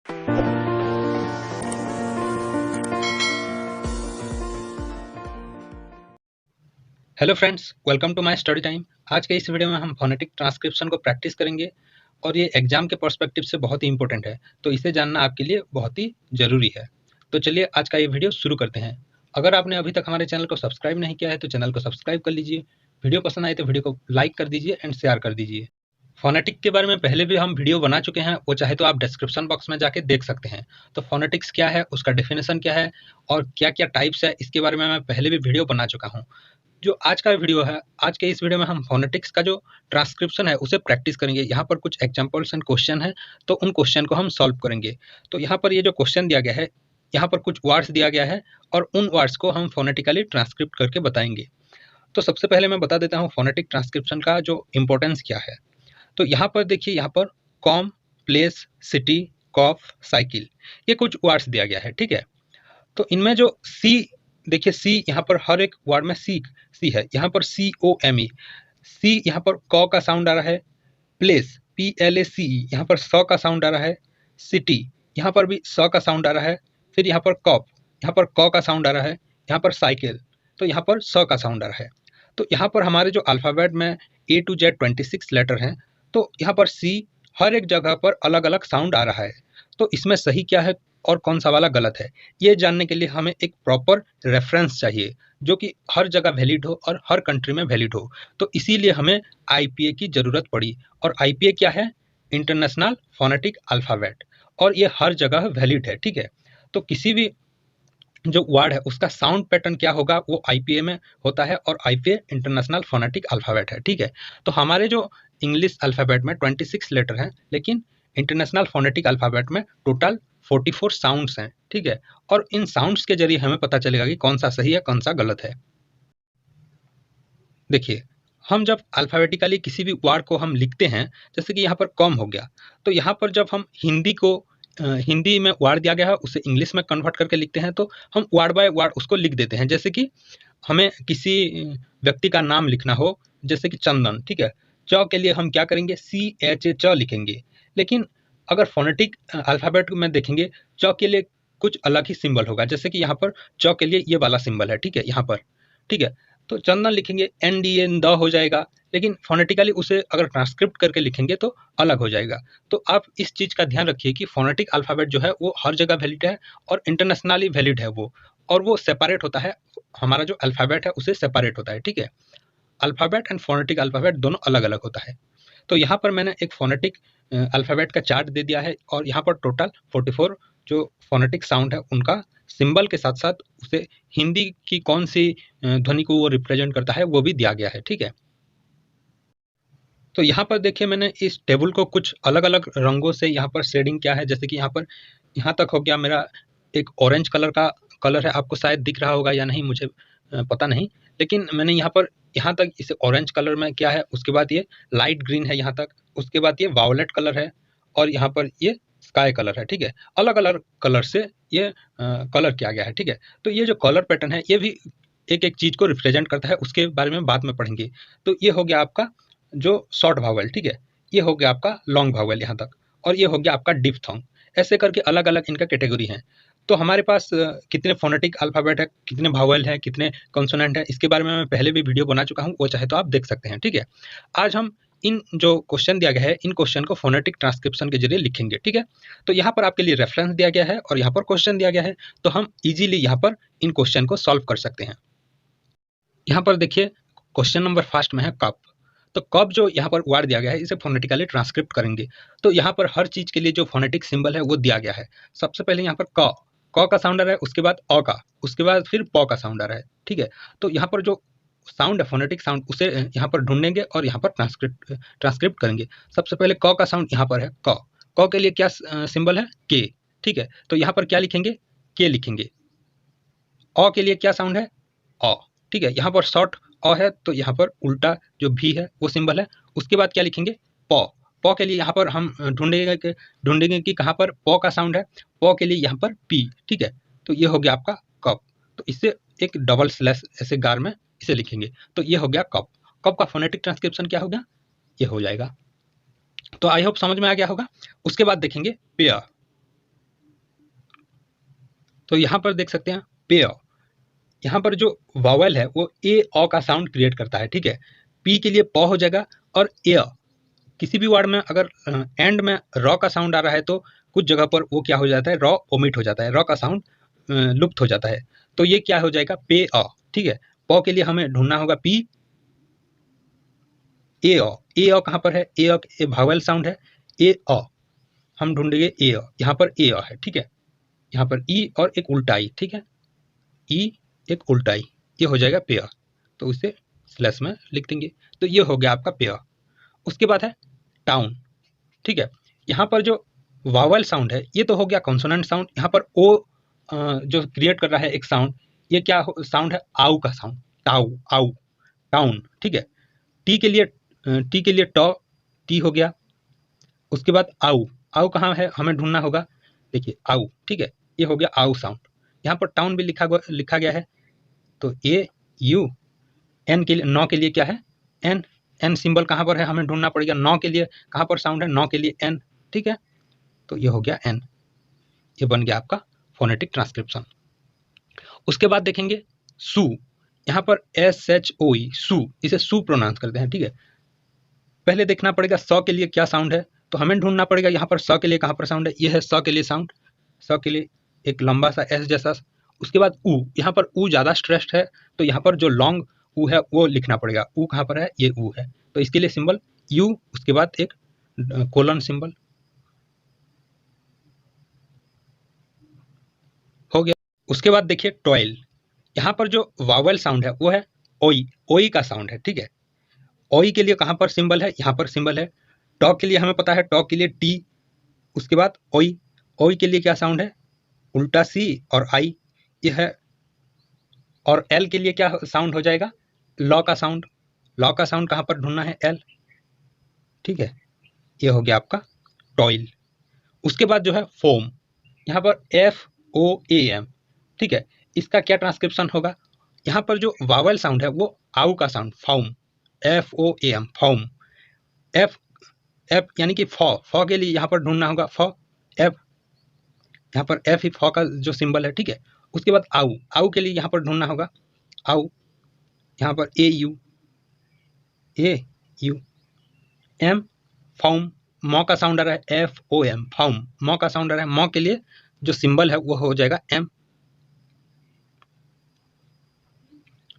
Hello friends, welcome to my study time. आज के इस वीडियो में हम फोनेटिक ट्रांसक्रिप्शन को प्रैक्टिस करेंगे और ये एग्जाम के पर्सपेक्टिव से बहुत ही इंपॉर्टेंट है, तो इसे जानना आपके लिए बहुत ही ज़रूरी है। तो चलिए आज का ये वीडियो शुरू करते हैं। अगर आपने अभी तक हमारे चैनल को सब्सक्राइब नहीं किया है तो चैनल को सब्सक्राइब कर लीजिए। वीडियो पसंद आए तो वीडियो को लाइक कर दीजिए एंड शेयर कर दीजिए। फोनेटिक के बारे में पहले भी हम वीडियो बना चुके हैं, वो चाहे तो आप डिस्क्रिप्शन बॉक्स में जाके देख सकते हैं। तो फोनेटिक्स क्या है, उसका डेफिनेशन क्या है और क्या क्या टाइप्स है, इसके बारे में मैं पहले भी वीडियो बना चुका हूँ। जो आज का वीडियो है, आज के इस वीडियो में हम फोनेटिक्स का जो ट्रांसक्रिप्शन है उसे प्रैक्टिस करेंगे। यहाँ पर कुछ एग्जांपल्स एंड क्वेश्चन हैं, तो उन क्वेश्चन को हम सॉल्व करेंगे। तो यहाँ पर ये जो क्वेश्चन दिया गया है, यहाँ पर कुछ वर्ड्स दिया गया है और उन वर्ड्स को हम फोनेटिकली ट्रांसक्रिप्ट करके बताएंगे। तो सबसे पहले मैं बता देता हूँ फोनेटिक ट्रांसक्रिप्शन का जो इम्पोर्टेंस क्या है। तो यहाँ पर देखिए, यहाँ पर कॉम, प्लेस, सिटी, कॉफ, साइकिल, ये कुछ वर्ड्स दिया गया है, ठीक है। तो इनमें जो सी, देखिए सी यहाँ पर हर एक वर्ड में सी है। यहाँ पर COME, सी यहाँ पर क का साउंड आ रहा है। प्लेस, PLACE, यहाँ पर स का साउंड आ रहा है। सिटी, यहाँ पर भी स का साउंड आ रहा है। फिर यहाँ पर कॉप, यहाँ पर क का साउंड आ रहा है। यहाँ पर साइकिल, तो यहाँ पर स का साउंड आ रहा है। तो यहाँ पर हमारे जो अल्फ़ाबेट में A to Z 26 लेटर हैं, तो यहाँ पर सी हर एक जगह पर अलग अलग साउंड आ रहा है। तो इसमें सही क्या है और कौन सा वाला गलत है, ये जानने के लिए हमें एक प्रॉपर रेफरेंस चाहिए जो कि हर जगह वैलिड हो और हर कंट्री में वैलिड हो। तो इसीलिए हमें IPA की ज़रूरत पड़ी। और IPA क्या है? इंटरनेशनल फोनेटिक अल्फ़ाबेट, और ये हर जगह वैलिड है, ठीक है। तो किसी भी जो वर्ड है उसका साउंड पैटर्न क्या होगा वो IPA में होता है, और IPA इंटरनेशनल फोनेटिक अल्फ़ाबेट है, ठीक है। तो हमारे जो इंग्लिश अल्फ़ाबेट में 26 लेटर हैं, लेकिन इंटरनेशनल फोनेटिक अल्फ़ाबेट में टोटल 44 साउंड्स हैं, ठीक है। और इन साउंड्स के जरिए हमें पता चलेगा कि कौन सा सही है कौन सा गलत है। देखिए, हम जब अल्फ़ाबेटिकली किसी भी वर्ड को हम लिखते हैं, जैसे कि यहाँ पर कॉम हो गया, तो यहाँ पर जब हम हिंदी में वर्ड दिया गया है उसे इंग्लिश में कन्वर्ट करके लिखते हैं, तो हम वर्ड बाय वर्ड उसको लिख देते हैं। जैसे कि हमें किसी व्यक्ति का नाम लिखना हो, जैसे कि चंदन, ठीक है। च के लिए हम क्या करेंगे? CH च लिखेंगे। लेकिन अगर फोनेटिक अल्फ़ाबेट में देखेंगे, च के लिए कुछ अलग ही सिंबल होगा। जैसे कि यहाँ पर च के लिए ये वाला सिंबल है, ठीक है, यहाँ पर, ठीक है। तो चंदन लिखेंगे, NDN द हो जाएगा, लेकिन फोनेटिकली उसे अगर ट्रांसक्रिप्ट करके लिखेंगे तो अलग हो जाएगा। तो आप इस चीज़ का ध्यान रखिए कि फोनेटिक अल्फ़ाबेट जो है वो हर जगह वैलिड है और इंटरनेशनली वैलिड है वो, और वो सेपरेट होता है। हमारा जो अल्फ़ाबेट है उसे सेपरेट होता है, ठीक है। अल्फ़ाबेट एंड फोनेटिक अल्फ़ाबेट दोनों अलग अलग होता है। तो यहाँ पर मैंने एक फोनेटिक अल्फ़ाबेट का चार्ट दे दिया है, और यहाँ पर टोटल 44 जो फोनेटिक साउंड है उनका सिंबल के साथ साथ उसे हिंदी की कौन सी ध्वनि को वो रिप्रेजेंट करता है वो भी दिया गया है, ठीक है। तो यहाँ पर देखिए, मैंने इस टेबल को कुछ अलग अलग रंगों से यहाँ पर शेडिंग किया है। जैसे कि यहाँ पर यहाँ तक हो गया मेरा एक ऑरेंज कलर का कलर है, आपको शायद दिख रहा होगा या नहीं मुझे पता नहीं, लेकिन मैंने यहाँ पर यहाँ तक इसे ऑरेंज कलर में किया है। उसके बाद ये लाइट ग्रीन है यहाँ तक, उसके बाद ये वायोलेट कलर है, और यहाँ पर ये स्काई कलर है, ठीक है। अलग अलग कलर से ये कलर किया गया है, ठीक है। तो ये जो कलर पैटर्न है ये भी एक एक चीज़ को रिप्रेजेंट करता है, उसके बारे में बाद में पढ़ेंगे। तो ये हो गया आपका जो शॉर्ट भावेल, ठीक है। ये हो गया आपका लॉन्ग भावेल यहाँ तक, और ये हो गया आपका डिप्थोंग। ऐसे करके अलग अलग इनका कैटेगरी है। तो हमारे पास कितने फोनेटिक अल्फ़ाबेट है, कितने भावेल है, कितने कॉन्सोनेंट है, इसके बारे में मैं पहले भी वीडियो बना चुका हूँ, वो चाहे तो आप देख सकते हैं, ठीक है। आज हम इन जो क्वेश्चन दिया गया है इन क्वेश्चन को फोनेटिक ट्रांसक्रिप्शन के जरिए लिखेंगे, ठीक है। तो यहाँ पर आपके लिए रेफरेंस दिया गया है और यहाँ पर क्वेश्चन दिया गया है, तो हम इजीली यहाँ पर इन क्वेश्चन को सॉल्व कर सकते हैं। यहाँ पर देखिए, क्वेश्चन नंबर फर्स्ट में है कप। तो कप जो यहाँ पर वर्ड दिया गया है इसे फोनेटिकली ट्रांसक्रिप्ट करेंगे। तो यहाँ पर हर चीज़ के लिए जो फोनेटिक सिंबल है वो दिया गया है। सबसे पहले यहाँ पर क का साउंड आ रहा है, उसके बाद अ का, उसके बाद फिर प का साउंड आ रहा है, ठीक है। तो यहाँ पर जो साउंड है फोनेटिक साउंड उसे यहाँ पर ढूंढेंगे और यहाँ पर ट्रांसक्रिप्ट करेंगे। सबसे पहले क का साउंड यहाँ पर है क के लिए क्या सिंबल है? के, ठीक है। तो यहाँ पर क्या लिखेंगे? के लिखेंगे। अ के लिए क्या साउंड है? अ, ठीक है। यहाँ पर शॉर्ट अ है, तो यहाँ पर उल्टा जो भी है वो सिंबल है। उसके बाद क्या लिखेंगे? प के लिए यहाँ पर हम ढूंढेंगे कि कहाँ पर प का साउंड है। प के लिए यहाँ पर पी, ठीक है। तो ये हो गया आपका कप। तो इससे एक डबल स्लैश ऐसे गार में इसे लिखेंगे, तो ये हो गया कप। कप का फोनेटिक ट्रांसक्रिप्शन क्या हो गया? ये हो जाएगा। तो आई होप समझ में आ गया होगा। उसके बाद देखेंगे पेयर। तो यहाँ पर देख सकते हैं पे अ, यहाँ पर जो वावल है वो ए अ का साउंड क्रिएट करता है, ठीक है। पी के लिए प हो जाएगा और ए अ। किसी भी वर्ड में अगर एंड में रॉ का साउंड आ रहा है तो कुछ जगह पर वो क्या हो जाता है, रॉ ओमिट हो जाता है, रॉ का साउंड लुप्त हो जाता है। तो ये क्या हो जाएगा, पे अ, ठीक है। प के लिए हमें ढूंढना होगा पी ए अ। ए अ कहाँ पर है, ए अ ए भावल साउंड है, ए अ हम ढूंढेंगे ए अ, यहाँ पर ए अ है, ठीक है। यहाँ पर ई और एक उल्टा ई, ठीक है, ई एक उल्टा ई, ये हो जाएगा पे अ। तो उसे स्लैश में लिख देंगे। तो ये हो गया आपका पे अ। उसके बाद है टाउन, ठीक है। यहाँ पर जो वावल साउंड है ये तो हो गया कॉन्सोनेंट साउंड। यहाँ पर ओ जो क्रिएट कर रहा है एक साउंड, ये क्या साउंड है, आउ का साउंड, टाउ आउ, टाउन, ठीक है। टी के लिए टॉ, टी हो गया। उसके बाद आउ, आउ कहाँ है हमें ढूंढना होगा, देखिए आउ, ठीक है, ये हो गया आउ साउंड। यहाँ पर टाउन भी लिखा गया है, तो ए यू। एन के लिए, नौ के लिए क्या है, एन, एन सिंबल कहाँ पर है हमें ढूंढना पड़ेगा। नौ के लिए कहाँ पर साउंड है, नौ के लिए एन, ठीक है। तो ये हो गया एन, ये बन गया आपका फोनेटिक ट्रांसक्रिप्शन। उसके बाद देखेंगे सू, यहाँ पर एस एच ओ ई, सू, इसे सू प्रोनाउंस करते हैं, ठीक है। पहले देखना पड़ेगा स के लिए क्या साउंड है, तो हमें ढूंढना पड़ेगा यहाँ पर स के लिए कहाँ पर साउंड है, ये है स के लिए साउंड, स के लिए एक लंबा सा एस जैसा। उसके बाद ऊ, यहाँ पर ऊ ज़्यादा स्ट्रेस्ड है, तो यहाँ पर जो लॉन्ग ऊ है वो लिखना पड़ेगा। ऊ कहाँ पर है, ये ऊ है, तो इसके लिए सिंबल यू, उसके बाद एक कोलन सिंबल हो गया। उसके बाद देखिए टॉयल, यहाँ पर जो वावल साउंड है वो है ओई, ओई का साउंड है, ठीक है। ओई के लिए कहाँ पर सिंबल है, यहाँ पर सिंबल है। टॉ के लिए हमें पता है, टॉ के लिए टी, उसके बाद ओई, ओई के लिए क्या साउंड है, उल्टा सी और आई, ये है। और एल के लिए क्या साउंड हो जाएगा, लॉ का साउंड, लॉ का साउंड कहाँ पर ढूंढना है, एल, ठीक है। ये हो गया आपका टॉयल। उसके बाद जो है फोम, यहाँ पर एफ ओ ए एम, ठीक है। इसका क्या ट्रांसक्रिप्शन होगा, यहाँ पर जो वावल साउंड है वो आउ का sound, foam, F O A M, foam. F, F यानी कि फॉ के लिए यहाँ पर ढूंढना होगा फॉ, एफ, यहाँ पर एफ ही फॉ का जो सिंबल है, ठीक है। उसके बाद आउ, आउ के लिए यहाँ पर ढूंढना होगा आउ, यहाँ पर ए यू, ए यू, एम, फाउम, मॉ का साउंड आ रहा है, एफ ओ एम, फाउम, मॉ का साउंड आ रहा है, मॉ के लिए जो सिंबल है वो हो जाएगा एम,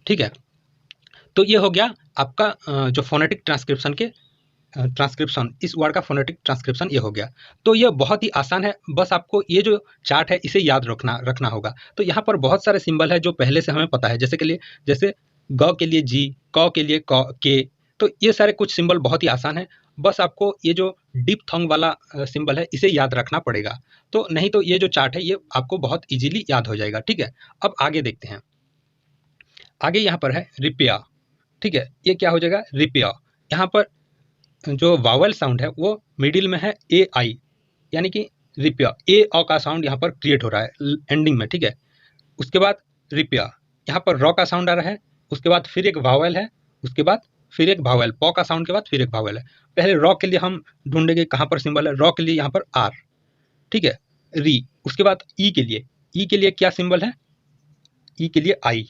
ठीक है। तो ये हो गया आपका जो फोनेटिक ट्रांसक्रिप्शन के ट्रांसक्रिप्शन, इस वर्ड का फोनेटिक ट्रांसक्रिप्शन ये हो गया। तो ये बहुत ही आसान है, बस आपको ये जो चार्ट है इसे याद रखना होगा। तो यहाँ पर बहुत सारे सिंबल है जो पहले से हमें पता है, जैसे के लिए, जैसे ग के लिए जी, क के लिए क के, तो ये सारे कुछ सिंबल बहुत ही आसान है। बस आपको ये जो डीप थंग वाला सिंबल है इसे याद रखना पड़ेगा, तो नहीं तो ये जो चार्ट है ये आपको बहुत इजीली याद हो जाएगा, ठीक है। अब आगे देखते हैं, आगे यहाँ पर है रिपेयर, ठीक है। ये क्या हो जाएगा, रिपेयर। यहाँ पर जो वावल साउंड है वो मिडिल में है ए आई, यानी कि रिपेयर, ए अ का साउंड यहाँ पर क्रिएट हो रहा है एंडिंग में, ठीक है। उसके बाद रिपेयर, यहाँ पर रॉ का साउंड आ रहा है, उसके बाद फिर एक वावल है, उसके बाद फिर एक वावल, पॉ का साउंड के बाद फिर एक वावल है। पहले रॉ के लिए हम ढूंढेंगे कहाँ पर सिंबल है, रॉ के लिए यहाँ पर आर, ठीक है, री। उसके बाद ई के लिए, ई के लिए क्या सिंबल है, ई के लिए आई,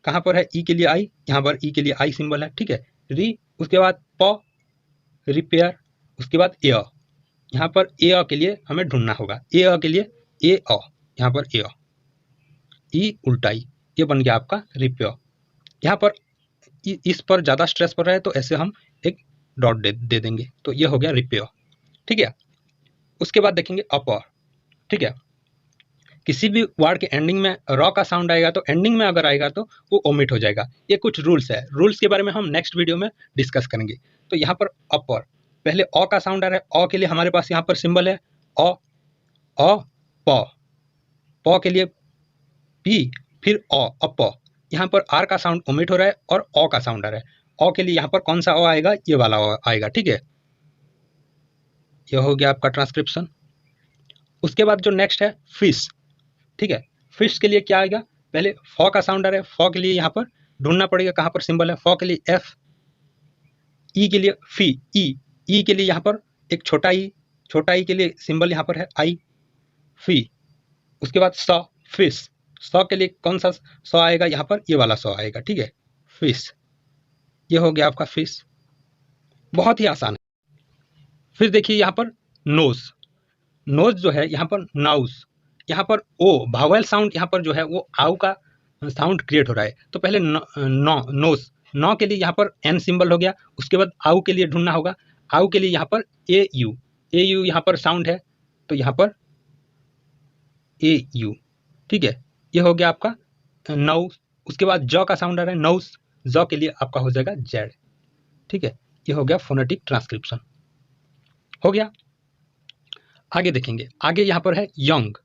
कहाँ पर है ई के लिए आई, यहाँ पर ई के लिए आई सिंबल है, ठीक है, री। उसके बाद पॉ, रिपेयर। उसके बाद ए, यहाँ पर ए अ के लिए हमें ढूंढना होगा, ए अ के लिए ए अ, यहाँ पर ए अ, ई उल्टा ई, ये बन गया आपका रिपेयर। यहाँ पर इस पर ज़्यादा स्ट्रेस पड़ रहा है तो ऐसे हम एक डॉट दे देंगे, तो ये हो गया रिपेयर, ठीक है। उसके बाद देखेंगे अपर, ठीक है। किसी भी वर्ड के एंडिंग में रॉ का साउंड आएगा तो एंडिंग में अगर आएगा तो वो ओमिट हो जाएगा। ये कुछ रूल्स है, रूल्स के बारे में हम नेक्स्ट वीडियो में डिस्कस करेंगे। तो यहाँ पर अपर, पहले अ का साउंड आ रहा है, अ के लिए हमारे पास यहाँ पर सिंबल है अ, अ, प, प के लिए पी, फिर अप। यहाँ पर आर का साउंड ओमिट हो रहा है और अ का साउंड आ रहा है। अ के लिए यहाँ पर कौन सा अ आएगा, ये वाला अ आएगा, ठीक है। यह हो गया आपका ट्रांसक्रिप्शन। उसके बाद जो नेक्स्ट है फिश, ठीक है। फिश के लिए क्या आएगा, पहले फ का साउंड आ रहा है, फ के लिए यहाँ पर ढूंढना पड़ेगा कहाँ पर सिंबल है, फ के लिए एफ, ई के लिए फी, ई के लिए यहाँ पर एक छोटा ई, छोटा ई के लिए सिंबल यहाँ पर है आई, फी। उसके बाद स, फिश, सौ के लिए कौन सा सौ आएगा, यहाँ पर ये वाला सौ आएगा, ठीक है, फिश, ये हो गया आपका फिश, बहुत ही आसान है। फिर देखिए यहाँ पर नोज, नोज जो है यहाँ पर नाउस, यहाँ पर ओ भावेल साउंड, यहाँ पर जो है वो आउ का साउंड क्रिएट हो रहा है। तो पहले नौ नोस, नौ के लिए यहाँ पर एन सिंबल हो गया, उसके बाद आउ के लिए ढूंढना होगा, आउ के लिए यहाँ पर ए यू यहाँ पर साउंड है, तो यहाँ पर ए यू, ठीक है, ये हो गया आपका नौ। उसके बाद ज का साउंड आ रहा है नौस, ज के लिए आपका हो जाएगा जेड, ठीक है, ये हो गया फोनेटिक ट्रांसक्रिप्शन, हो गया। आगे देखेंगे, आगे यहाँ पर है यंग,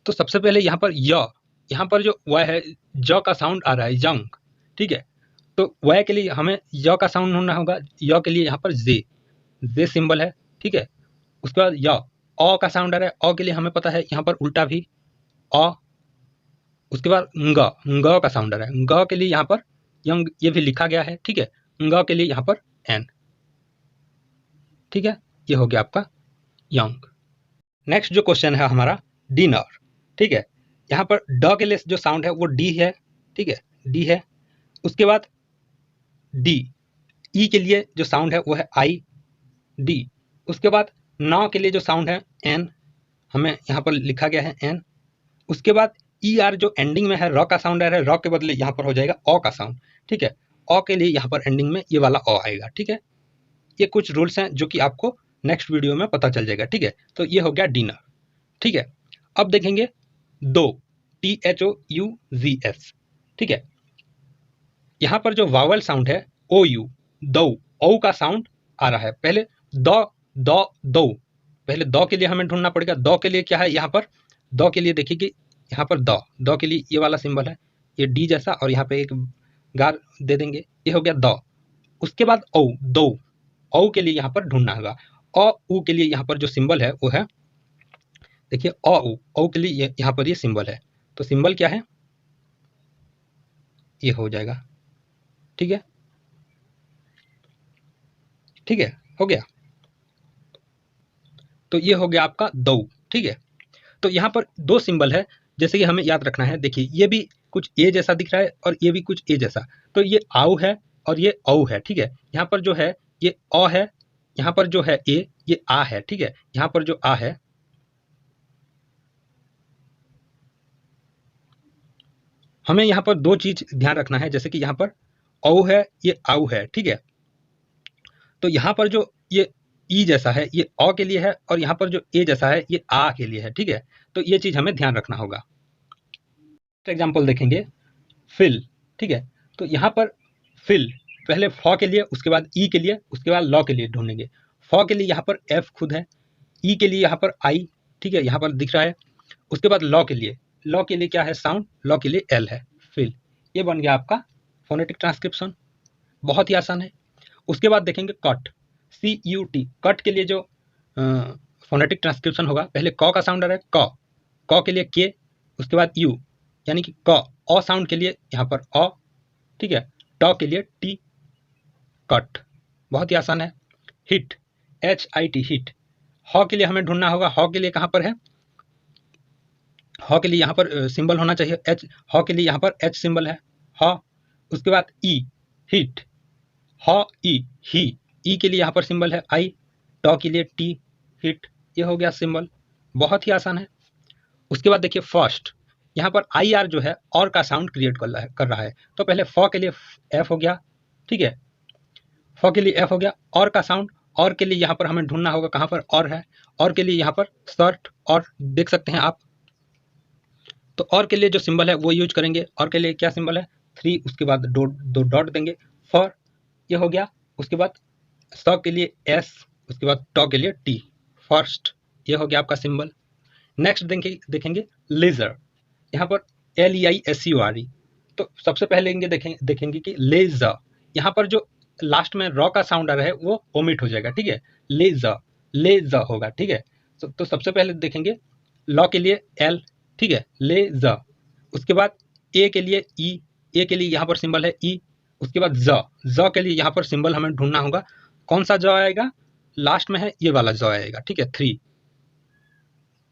तो सबसे पहले यहाँ पर यहाँ पर जो व है ज का साउंड आ रहा है यंग, ठीक है, तो व के लिए हमें य का साउंड ढूंढना होगा, य के लिए यहाँ पर जे सिंबल है, ठीक है। उसके बाद य अ का साउंड आ रहा है, अ के लिए हमें पता है यहाँ पर उल्टा भी अ। उसके बाद ग का साउंड आ रहा है, ग के लिए यहाँ पर यंग, ये भी लिखा गया है, ठीक है, ग के लिए यहाँ पर एन, ठीक है, ये हो गया आपका यंग। नेक्स्ट जो क्वेश्चन है हमारा डिनर, ठीक है, यहाँ पर ड के लिए जो साउंड है वो डी है, ठीक है, डी है। उसके बाद डी, ई के लिए जो साउंड है वो है आई, डी। उसके बाद नौ के लिए जो साउंड है एन, हमें यहाँ पर लिखा गया है एन। उसके बाद ई आर जो एंडिंग में है र का साउंड आ रहा है, र के बदले यहाँ पर हो जाएगा अ का साउंड, ठीक है, अ के लिए यहाँ पर एंडिंग में ये वाला अ आएगा, ठीक है। ये कुछ रूल्स हैं जो कि आपको नेक्स्ट वीडियो में पता चल जाएगा, ठीक है। तो ये हो गया डिनर, ठीक है। अब देखेंगे दो, THOUGS, ठीक है, यहाँ पर जो वावल साउंड है ओ यू, दो, ओ का साउंड आ रहा है। पहले दो, पहले दो के लिए हमें ढूंढना पड़ेगा, दो के लिए क्या है, यहाँ पर दो के लिए देखिए कि यहाँ पर दो के लिए ये वाला सिंबल है, ये डी जैसा, और यहाँ पे एक गार दे देंगे, ये हो गया दो। उसके बाद ओ, दो, ओ के लिए यहाँ पर ढूंढना होगा, अ उ के लिए यहाँ पर जो सिंबल है वो है, देखिए ओ के लिए यहाँ पर ये सिंबल है, तो सिंबल क्या है, ये हो जाएगा, ठीक है, ठीक है, हो गया। तो ये हो गया आपका दो, ठीक है। तो यहाँ पर दो सिंबल है, जैसे कि हमें याद रखना है, देखिए ये भी कुछ ए जैसा दिख रहा है और ये भी कुछ ए जैसा, तो ये आउ है और ये औ है, ठीक है। यहाँ पर जो है ये अ है, यहाँ पर जो है ए, ये आ है, ठीक है। यहाँ पर जो आ है, हमें यहाँ पर दो चीज ध्यान रखना है, जैसे कि यहाँ पर औ है, ये आउ है, ठीक है। तो यहाँ पर जो ये ई जैसा है ये अ के लिए है, और यहाँ पर जो ए जैसा है ये आ के लिए है, ठीक है। तो ये चीज हमें ध्यान रखना होगा। एग्जाम्पल देखेंगे, फिल, ठीक है। तो यहाँ पर फिल, पहले फ के लिए, उसके बाद ई के लिए, उसके बाद लॉ के लिए ढूंढेंगे। फ के लिए यहाँ पर एफ खुद है, ई के लिए यहाँ पर आई, ठीक है, यहाँ पर दिख रहा है। उसके बाद लॉ के लिए क्या है साउंड, लॉ के लिए एल है, फिल। ये बन गया आपका फोनेटिक ट्रांसक्रिप्शन, बहुत ही आसान है। उसके बाद देखेंगे कट, CUT, कट के लिए जो फोनेटिक ट्रांसक्रिप्शन होगा, पहले क का साउंड आ रहा है क के लिए के, उसके बाद यू, यानी कि क, अ साउंड के लिए यहाँ पर अ, ठीक है, ट के लिए टी, कट, बहुत ही आसान है। Hit, HIT, hit. ह के लिए हमें ढूंढना होगा, ह के लिए कहाँ पर है, ह के लिए यहाँ पर सिंबल होना चाहिए एच, ह के लिए यहाँ पर एच सिंबल है, ह। उसके बाद ई, हिट, ह ई, ही, ई के लिए यहाँ पर सिंबल है आई, ट के लिए टी, हिट, ये हो गया सिंबल, बहुत ही आसान है। उसके बाद देखिए फर्स्ट, यहाँ पर IR जो है और का साउंड क्रिएट कर रहा है, तो पहले फ के लिए एफ हो गया, ठीक है, फ के लिए एफ हो गया, और का साउंड, और के लिए यहाँ पर हमें ढूंढना होगा कहाँ पर और है, और के लिए यहाँ पर सर्ट, और देख सकते हैं आप। तो और के लिए जो सिंबल है वो यूज करेंगे, और के लिए क्या सिंबल है, 3, उसके बाद दो डॉट देंगे, फॉर, ये हो गया। उसके बाद स के लिए एस, उसके बाद ट के लिए टी, फर्स्ट, ये हो गया आपका सिंबल। नेक्स्ट देखेंगे लेजर, यहाँ पर LEISURE, तो सबसे पहले देखेंगे कि लेजर, यहाँ पर जो लास्ट में र का साउंड आ रहा है वो ओमिट हो जाएगा, ठीक है, लेजर होगा, ठीक है। तो सबसे पहले देखेंगे ल के लिए एल, ठीक है, लेजर। उसके बाद ए के लिए ई, ए के लिए यहाँ पर सिंबल है ई। उसके बाद ज के लिए यहाँ पर सिंबल हमें ढूंढना होगा, कौन सा ज आएगा, लास्ट में है ये वाला ज आएगा, ठीक है, 3,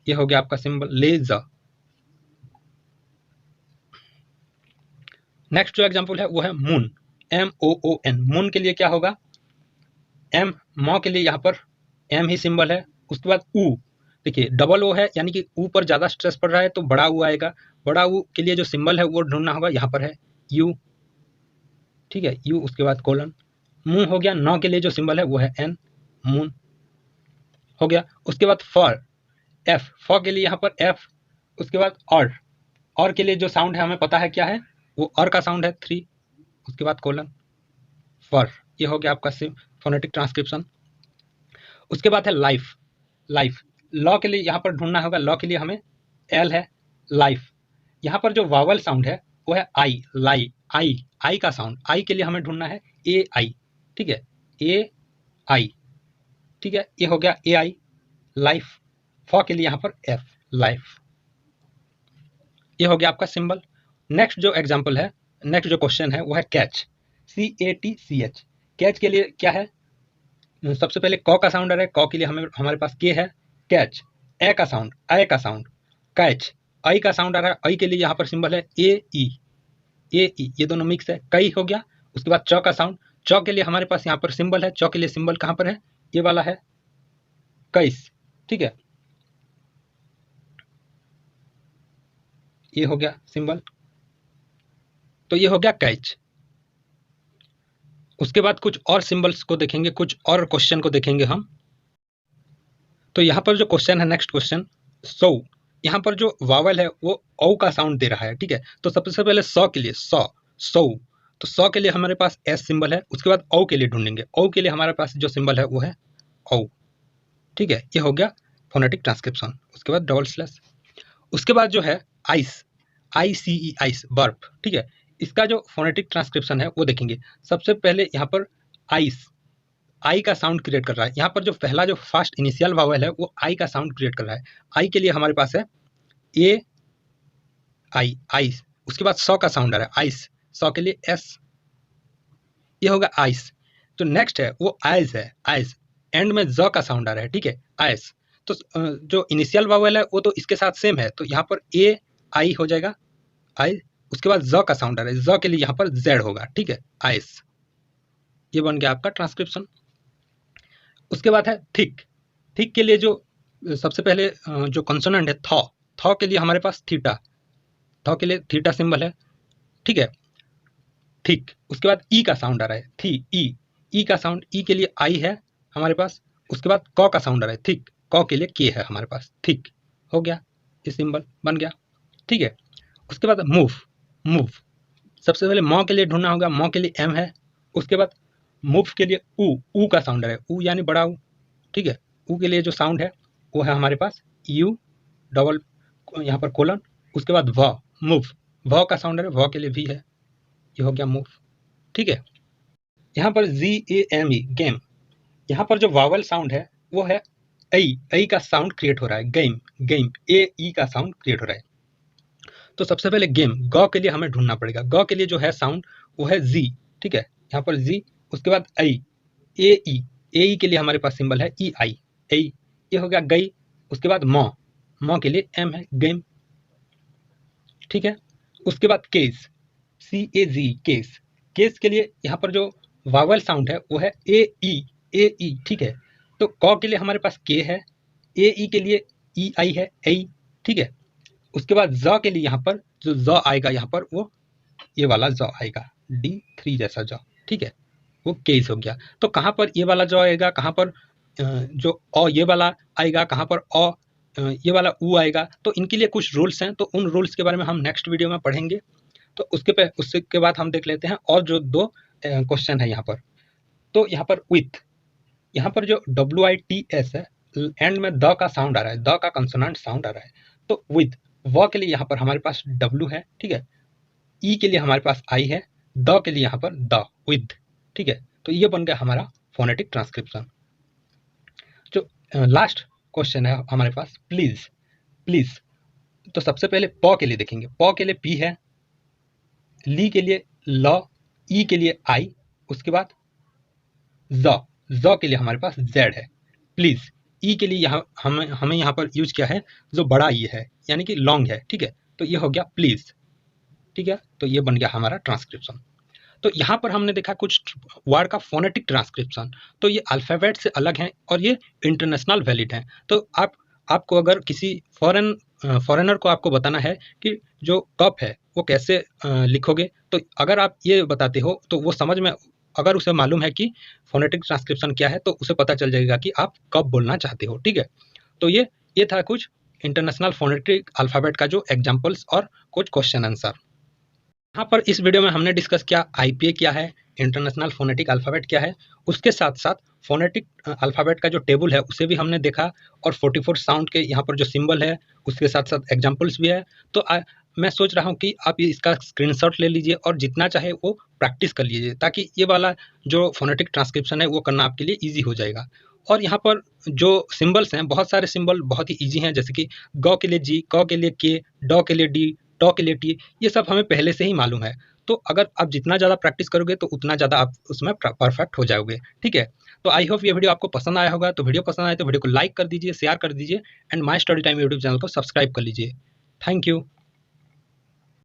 ये हो गया आपका सिंबल लेजर। नेक्स्ट जो एग्जाम्पल है वो है मून, MOON। मून के लिए क्या होगा, एम, मॉ के लिए यहाँ पर एम ही सिंबल है। उसके बाद ऊ, देखिए डबल ओ है, यानी कि ऊ पर ज़्यादा स्ट्रेस पड़ रहा है तो बड़ा ऊ आएगा। बड़ा ऊ के लिए जो सिंबल है वो ढूंढना होगा, यहाँ पर है यू, ठीक है, यू। उसके बाद कोलन। मुंह हो गया, नौ के लिए जो सिंबल है वो है एन, मून हो गया। उसके बाद फॉर, एफ, फॉर के लिए यहाँ पर एफ। उसके बाद और के लिए जो साउंड है हमें पता है क्या है, वो और का साउंड है 3। उसके बाद कोलन, फॉर। ये हो गया आपका फोनेटिक ट्रांसक्रिप्शन। उसके बाद है लाइफ, लाइफ। लॉ के लिए यहाँ पर ढूंढना होगा, लॉ के लिए हमें एल है, लाइफ। यहाँ पर जो वावल साउंड है वो है आई, लाई, आई का साउंड, आई के लिए हमें ढूंढना है ए आई, ठीक है, ए आई, ठीक है। ये हो गया ए आई, लाइफ। फॉर के लिए यहाँ पर एफ, लाइफ। ये हो गया आपका सिंबल। नेक्स्ट जो एग्जाम्पल है, नेक्स्ट जो क्वेश्चन है वो है कैच, CATCH। कैच के लिए क्या है, सबसे पहले क का साउंड आ रहा है, क के लिए हमारे पास के है, कैच। ए का साउंड, ए का साउंड, कैच। आई का साउंड आ रहा है, आई के लिए यहाँ पर सिंबल है ए ई, ये दोनों मिक्स है, कई हो गया। उसके बाद च का साउंड, च के लिए हमारे पास यहाँ पर सिंबल है, च के लिए सिंबल कहाँ पर है, ये वाला है, कैस, ठीक है। ये हो गया सिंबल, तो ये हो गया कैच। उसके बाद कुछ और सिंबल्स को देखेंगे, कुछ और क्वेश्चन को देखेंगे हम। तो यहाँ पर जो क्वेश्चन है, नेक्स्ट क्वेश्चन, सो, यहाँ पर जो वावल है वो औ का साउंड दे रहा है, ठीक है। तो सबसे पहले सौ के लिए, सौ, तो सौ के लिए हमारे पास एस सिंबल है। उसके बाद औ के लिए ढूंढेंगे, औ के लिए हमारे पास जो सिंबल है वो है औ, ठीक है। ये हो गया फोनेटिक ट्रांसक्रिप्शन। उसके बाद डबल स्लैश। उसके बाद जो है आइस, ICE, आइस, बर्फ, ठीक है। इसका जो फोनेटिक ट्रांसक्रिप्शन है वो देखेंगे। सबसे पहले यहाँ पर आइस, आई का साउंड क्रिएट कर रहा है। यहाँ पर जो पहला जो फर्स्ट इनिशियल वावल है वो आई का साउंड क्रिएट कर रहा है। आई के लिए हमारे पास है ए आई, आइस। उसके बाद सौ का साउंड आ रहा है, आइस, सौ के लिए एस, ये होगा आइस। जो नेक्स्ट है वो आइस है, आइस। एंड में ज का साउंड आ रहा है, ठीक है, आइस। तो जो इनिशियल वावल है वो तो इसके साथ सेम है, तो यहाँ पर ए आई हो जाएगा, आई। उसके बाद ज का साउंड आ रहा है, ज के लिए यहाँ पर जेड होगा, ठीक है, आइस। ये बन गया आपका ट्रांसक्रिप्शन। उसके बाद है थिक, थिक के लिए जो सबसे पहले जो कंसोनेंट है थॉ के लिए हमारे पास थीटा, थॉ के लिए थीटा सिंबल है, ठीक है, थिक। उसके बाद ई का साउंड आ रहा है, थी, ई का साउंड, ई के लिए आई है हमारे पास। उसके बाद क का साउंड आ रहा है, थिक, क के लिए के है हमारे पास, थिक हो गया, ये सिंबल बन गया, ठीक है। उसके बाद मूव, मूव, सबसे पहले मॉ के लिए ढूंढना होगा, मॉ के लिए एम है। उसके बाद मूव के लिए ऊ का साउंड आ रहा है, ऊ यानी बड़ा ऊ, ठीक है। ऊ के लिए जो साउंड है वो है हमारे पास यू, डबल यहाँ पर कोलन। उसके बाद व, मूव, व का साउंड है, व के लिए भी है, ये हो गया मूव, ठीक है। यहाँ पर GAME, गेम, यहाँ पर जो वावल साउंड है वो है ऐ का साउंड क्रिएट हो रहा है, गेम, गेम, AE का साउंड क्रिएट हो रहा है। तो सबसे पहले गेम, ग के लिए हमें ढूंढना पड़ेगा, ग के लिए जो है साउंड वो है जी, ठीक है, यहाँ पर जी। उसके बाद AE के लिए हमारे पास सिंबल है EI, ऐ, ये हो गया गई। उसके बाद मॉ के लिए एम है, गेम, ठीक है। उसके बाद केस, CAZ, केस, केस के लिए यहाँ पर जो वावल साउंड है वो है AE, ठीक है। तो क के लिए हमारे पास के है, AE के लिए EI है, ऐ, ठीक है। उसके बाद ज के लिए यहाँ पर जो ज आएगा यहाँ पर वो ये वाला ज आएगा, D3 जैसा ज, ठीक है, वो केस हो गया। तो कहाँ पर ये वाला ज आएगा, कहाँ पर जो अ ये वाला आएगा, कहाँ पर ये वाला ऊ आएगा, तो इनके लिए कुछ रूल्स हैं, तो उन रूल्स के बारे में हम नेक्स्ट वीडियो में पढ़ेंगे। तो उसके बाद हम देख लेते हैं और जो दो क्वेश्चन है यहाँ पर। तो यहाँ पर विथ, यहाँ पर जो WITH है, एंड में द का साउंड आ रहा है, द का कंसोनेंट साउंड आ रहा है। तो विथ, व के लिए यहाँ पर हमारे पास W है, ठीक है, ई के लिए हमारे पास आई है, द के लिए यहाँ पर द, विद, ठीक है। तो ये बन गया हमारा फोनेटिक ट्रांसक्रिप्शन। जो लास्ट क्वेश्चन है हमारे पास, प्लीज, प्लीज। तो सबसे पहले प के लिए देखेंगे, प के लिए P है, ली के लिए ल, ई के लिए आई। उसके बाद ज के लिए हमारे पास जेड है, प्लीज। ई के लिए यहाँ हमें यहाँ पर यूज किया है जो बड़ा ई है, यानी कि लॉन्ग है, ठीक है। तो ये हो गया प्लीज, ठीक है, तो ये बन गया हमारा ट्रांसक्रिप्शन। तो यहाँ पर हमने देखा कुछ वर्ड का फोनेटिक ट्रांसक्रिप्शन, तो ये अल्फ़ाबेट से अलग हैं और ये इंटरनेशनल वैलिड हैं। तो आपको अगर किसी फॉरेनर को आपको बताना है कि जो कप है वो कैसे लिखोगे, तो अगर आप ये बताते हो तो वो समझ में, अगर उसे मालूम है कि फोनेटिक ट्रांसक्रिप्शन क्या है तो उसे पता चल जाएगा कि आप कब बोलना चाहते हो। ठीक है, तो ये था कुछ इंटरनेशनल फोनेटिक अल्फ़ाबेट का जो एग्जांपल्स और कुछ क्वेश्चन आंसर। यहाँ पर इस वीडियो में हमने डिस्कस किया आईपीए क्या है, इंटरनेशनल फोनेटिक अल्फ़ाबेट क्या है, उसके साथ-साथ फोनेटिक अल्फ़ाबेट का जो टेबल है उसे भी हमने देखा, और 44 साउंड के यहाँ पर जो सिंबल है उसके साथ-साथ एग्जांपल्स भी है। तो मैं सोच रहा हूँ कि आप इसका स्क्रीनशॉट ले लीजिए और जितना चाहे वो प्रैक्टिस कर लीजिए, ताकि ये वाला जो फोनेटिक ट्रांसक्रिप्शन है वो करना आपके लिए ईज़ी हो जाएगा। और यहाँ पर जो सिंबल्स हैं, बहुत सारे सिंबल बहुत ही ईज़ी हैं, जैसे कि ग के लिए जी, क के लिए के, ड के लिए डी, ट के लिए टी, ये सब हमें पहले से ही मालूम है। तो अगर आप जितना ज़्यादा प्रैक्टिस करोगे तो उतना ज़्यादा आप उसमें परफेक्ट हो जाओगे। ठीक है, तो आई होप ये वीडियो आपको पसंद आया होगा। तो वीडियो पसंद आए तो वीडियो को लाइक कर दीजिए, शेयर कर दीजिए, and my study time YouTube channel को सब्सक्राइब कर लीजिए। Thank you.